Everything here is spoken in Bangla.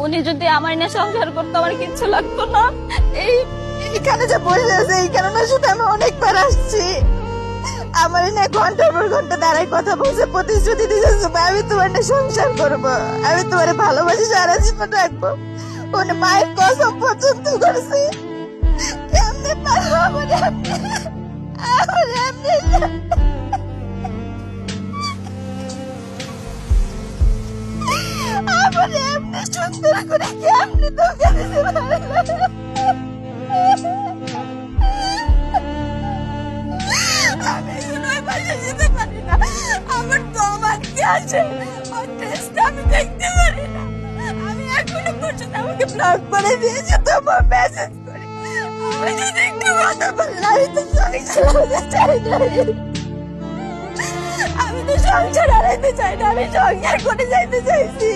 উনি যদি আমার নিয়ে সংসার করতো আমার কিচ্ছু লাগতো না। এইখানে যে বসে আছে এই কারণে শুধু আমি অনেকবার আসছি। আমার না ঘন্টার পর ঘন্টা দাঁড়ায় কথা বলছে, প্রতিশ্রুতি দিয়েছে আমি তোমার না সংসার করবো, আমি তোমার ভালোবাসি, সারা জীবন রাখবো। ওর মায়ের কসম পর্যন্ত করছে। কেমনে পারবো আমার এমনি সুন্দর করে কেমনে তোকে দিতে পারবো? আমি এখন ওই বাসায় যেতে পারি না। আমার দম আটকে আছে, ওর টেস্ট আমি দেখতে পারি না। আমি এখনো পর্যন্ত আমাকে ব্লক করে দিয়েছে, তবুও মেসেজ করি। আমি যদি একটু কথা বলি আমি তো সংসার হারাতে চাই না। আমি তো সংসার হারাইতে চাই না, আমি সংসার করে যাইতে চাইছি।